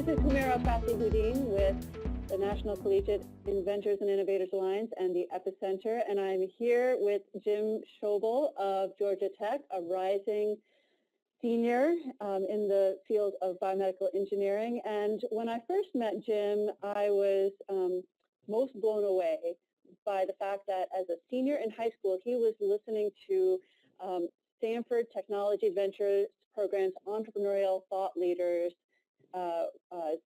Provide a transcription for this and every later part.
This is Humira Fassi-Houdin with the National Collegiate Inventors and Innovators Alliance and the Epicenter, and I'm here with Jim Schobel of Georgia Tech, a rising senior in the field of biomedical engineering. And when I first met Jim, I was most blown away by the fact that as a senior in high school, he was listening to Stanford Technology Ventures Program's Entrepreneurial Thought Leaders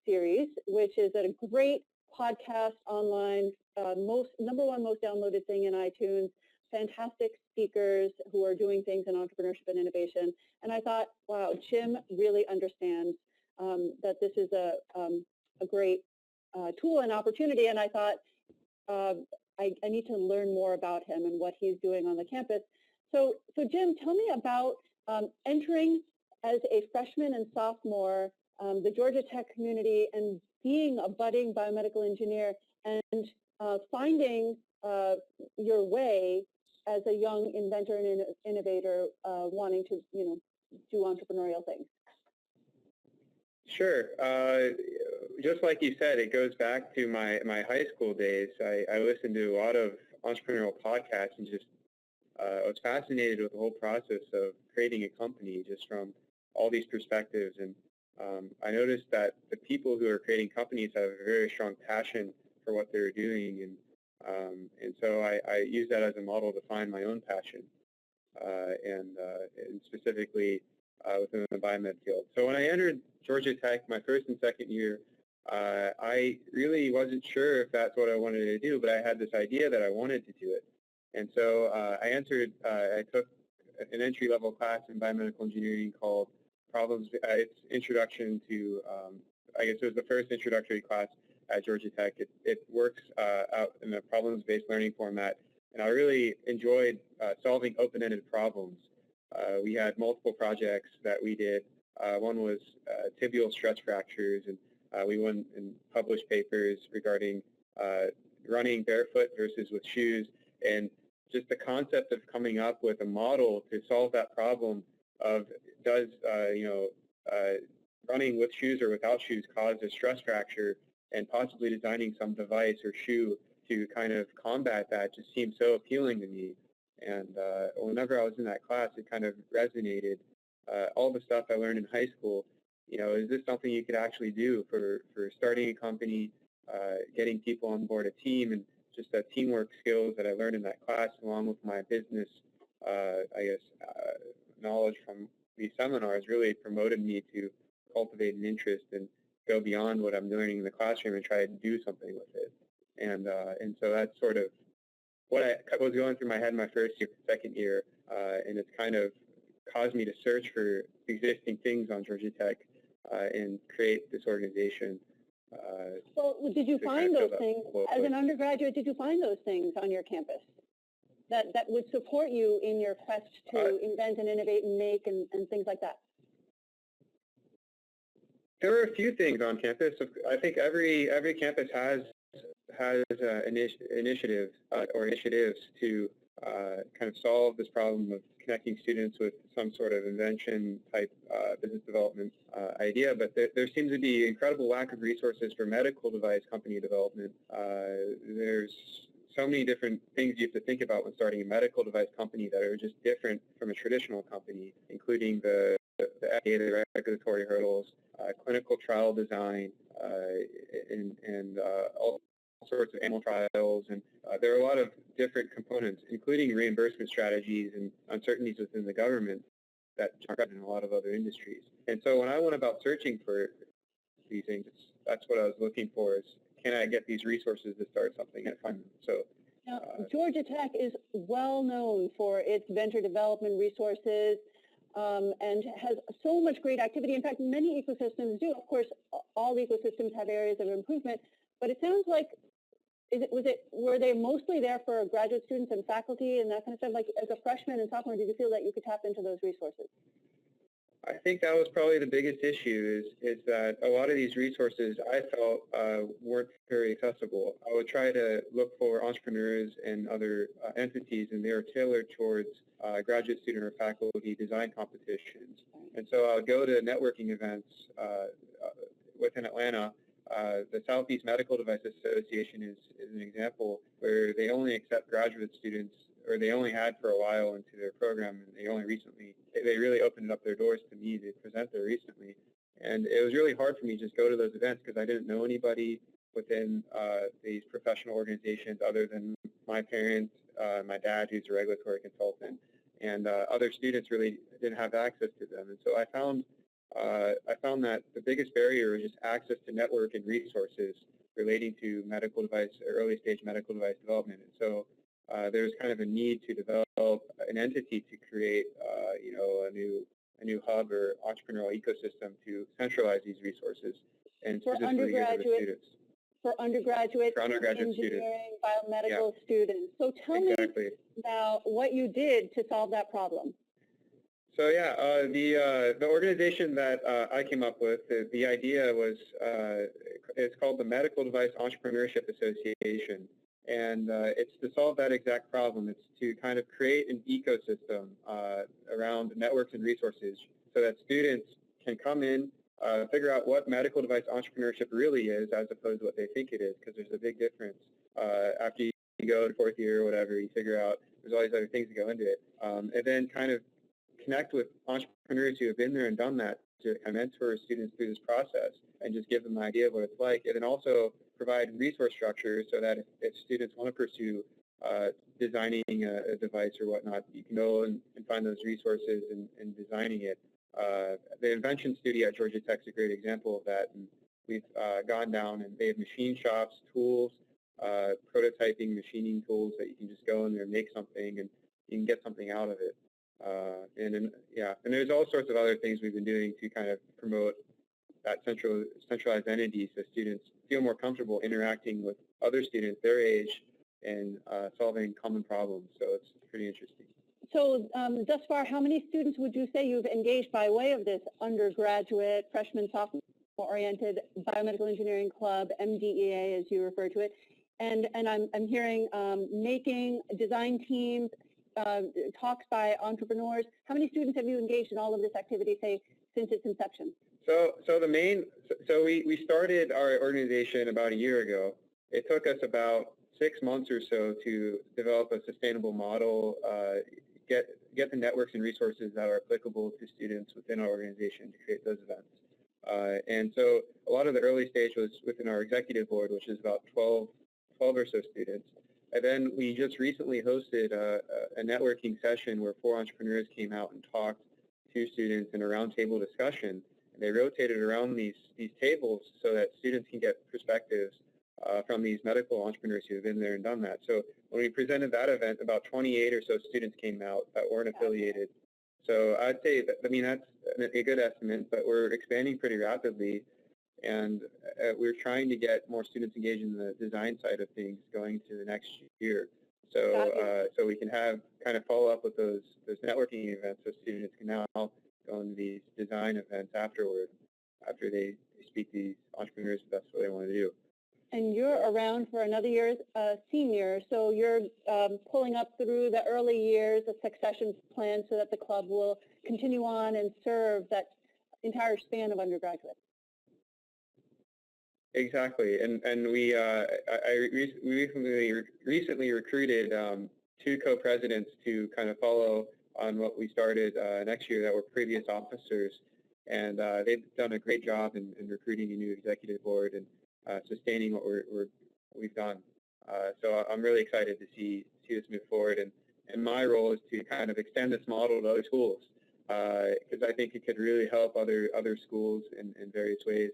series, which is a great podcast online, number one most downloaded thing in iTunes, fantastic speakers who are doing things in entrepreneurship and innovation. And I thought, wow, Jim really understands that this is a great tool and opportunity. And I thought, I need to learn more about him and what he's doing on the campus. So Jim, tell me about entering as a freshman and sophomore the Georgia Tech community and being a budding biomedical engineer and finding your way as a young inventor and innovator wanting to, do entrepreneurial things. Sure. Just like you said, it goes back to my high school days. I listened to a lot of entrepreneurial podcasts and just I was fascinated with the whole process of creating a company just from all these perspectives. And I noticed that the people who are creating companies have a very strong passion for what they're doing. And so I use that as a model to find my own passion and specifically within the biomed field. So when I entered Georgia Tech my first and second year, I really wasn't sure if that's what I wanted to do, but I had this idea that I wanted to do it. And so I took an entry-level class in biomedical engineering called it's Introduction to, I guess it was the first introductory class at Georgia Tech. It works out in a problems-based learning format, and I really enjoyed solving open-ended problems. We had multiple projects that we did. One was tibial stress fractures, and we went and published papers regarding running barefoot versus with shoes, and just the concept of coming up with a model to solve that problem of does running with shoes or without shoes cause a stress fracture, and possibly designing some device or shoe to kind of combat that just seemed so appealing to me. And whenever I was in that class, it kind of resonated. All the stuff I learned in high school, is this something you could actually do for starting a company, getting people on board a team, and just the teamwork skills that I learned in that class, along with my business, knowledge from these seminars, really promoted me to cultivate an interest and go beyond what I'm learning in the classroom and try to do something with it. And so that's sort of what was going through my head in my first year, second year, and it's kind of caused me to search for existing things on Georgia Tech and create this organization. Well, did you find those things as an undergraduate? Did you find those things on your campus that would support you in your quest to invent and innovate and make and things like that? There were a few things on campus. I think every campus has initiatives to kind of solve this problem of connecting students with some sort of invention type business development idea, but there seems to be incredible lack of resources for medical device company development. There's so many different things you have to think about when starting a medical device company that are just different from a traditional company, including the FDA, the regulatory hurdles, clinical trial design, and all sorts of animal trials, and there are a lot of different components, including reimbursement strategies and uncertainties within the government that are present in a lot of other industries. And so when I went about searching for these things, that's what I was looking for, is can I get these resources to start something and find them? So now, Georgia Tech is well known for its venture development resources and has so much great activity. In fact, many ecosystems do. Of course, all ecosystems have areas of improvement, but it sounds like were they mostly there for graduate students and faculty and that kind of stuff? Like as a freshman and sophomore, did you feel that you could tap into those resources? I think that was probably the biggest issue is that a lot of these resources I felt weren't very accessible. I would try to look for entrepreneurs and other entities, and they were tailored towards graduate student or faculty design competitions. And so I would go to networking events within Atlanta, the Southeast Medical Device Association is an example where they only accept graduate students, or they only had for a while into their program, and they really opened up their doors to me to present there recently. And it was really hard for me to just go to those events because I didn't know anybody within these professional organizations other than my parents, my dad, who's a regulatory consultant, and other students really didn't have access to them. And so I found that the biggest barrier was just access to network and resources relating to medical device or early stage medical device development. And so there's kind of a need to develop an entity to create, a new hub or entrepreneurial ecosystem to centralize these resources and specifically give to students. For undergraduate engineering, students. biomedical students. So tell me now what you did to solve that problem. So the organization that I came up with, the idea was, it's called the Medical Device Entrepreneurship Association. And it's to solve that exact problem. It's to kind of create an ecosystem around networks and resources so that students can come in, figure out what medical device entrepreneurship really is as opposed to what they think it is, because there's a big difference. After you go to fourth year or whatever, you figure out there's all these other things that go into it. And then kind of connect with entrepreneurs who have been there and done that to kind of mentor students through this process and just give them an idea of what it's like. And then also provide resource structure so that if students want to pursue designing a device or whatnot, you can go and find those resources and designing it. The Invention Studio at Georgia Tech is a great example of that. And we've gone down and they have machine shops, tools, prototyping, machining tools that you can just go in there and make something and you can get something out of it. And there's all sorts of other things we've been doing to kind of promote that centralized entity so students feel more comfortable interacting with other students their age and solving common problems. So it's pretty interesting. So thus far, how many students would you say you've engaged by way of this undergraduate, freshman, sophomore-oriented biomedical engineering club, MDEA as you refer to it? And I'm hearing making design teams, talks by entrepreneurs. How many students have you engaged in all of this activity, say, since its inception? So we started our organization about a year ago. It took us about 6 months or so to develop a sustainable model, get the networks and resources that are applicable to students within our organization to create those events. And so a lot of the early stage was within our executive board, which is about 12 or so students. And then we just recently hosted a networking session where 4 entrepreneurs came out and talked to students in a roundtable discussion. And they rotated around these tables so that students can get perspectives from these medical entrepreneurs who have been there and done that. So when we presented that event, about 28 or so students came out that weren't affiliated. So I'd say, that's a good estimate, but we're expanding pretty rapidly. And we're trying to get more students engaged in the design side of things going to the next year. So so we can have kind of follow up with those networking events so students can now go on these design events afterward, after they speak to these entrepreneurs if that's what they want to do. And you're around for another year, senior, so you're pulling up through the early years, a succession plan so that the club will continue on and serve that entire span of undergraduates. Exactly, and we recently recruited 2 co-presidents to kind of follow on what we started next year that were previous officers, and they've done a great job in recruiting a new executive board and sustaining what we've done. So I'm really excited to see this move forward, and my role is to kind of extend this model to other schools because I think it could really help other schools in various ways.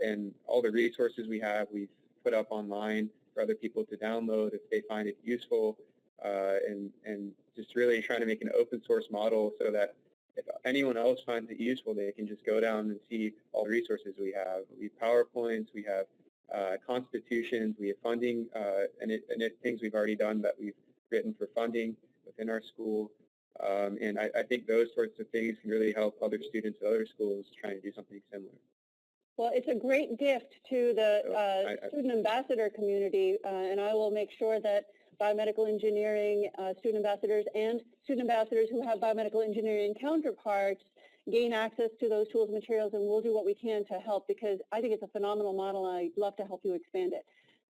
And all the resources we've put up online for other people to download if they find it useful, and just really trying to make an open source model so that if anyone else finds it useful, they can just go down and see all the resources we have. We have PowerPoints, we have constitutions, we have funding, and things we've already done that we've written for funding within our school. And I think those sorts of things can really help other students at other schools trying to do something similar. Well, it's a great gift to the student ambassador community, and I will make sure that biomedical engineering student ambassadors and student ambassadors who have biomedical engineering counterparts gain access to those tools and materials, and we'll do what we can to help, because I think it's a phenomenal model, and I'd love to help you expand it.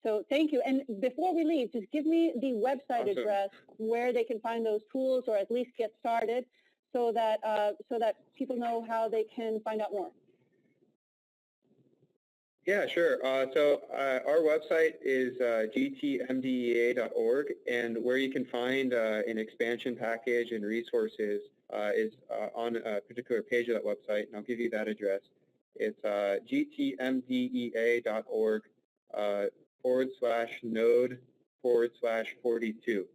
So thank you. And before we leave, just give me the website Awesome. address where they can find those tools, or at least get started, so that people know how they can find out more. Yeah, sure. So our website is gtmdea.org, and where you can find an expansion package and resources is on a particular page of that website, and I'll give you that address. It's gtmdea.org /node/42,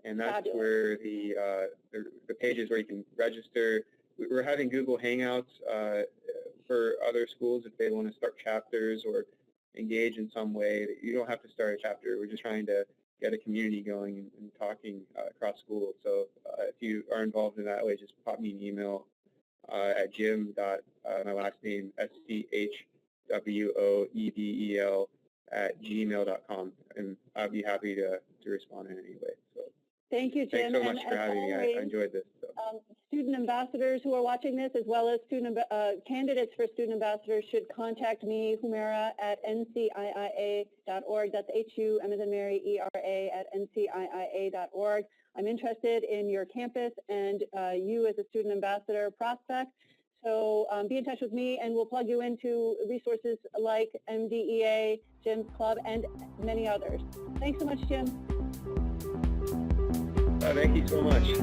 and that's Fabulous. where the page is where you can register. We're having Google Hangouts for other schools if they want to start chapters or engage in some way. You don't have to start a chapter. We're just trying to get a community going and talking across schools. So if you are involved in that way, just pop me an email at jim. My last name schwoedel @gmail.com, and I'll be happy to respond in any way. So thank you, Jim. thanks so much for having me. I enjoyed this. So. Student ambassadors who are watching this, as well as candidates for student ambassadors, should contact me, Humaira, at nciia.org. That's HU, M as in Mary, ERA, at nciia.org. I'm interested in your campus and you as a student ambassador prospect. So be in touch with me, and we'll plug you into resources like MDEA, Jim's Club, and many others. Thanks so much, Jim. Thank you so much.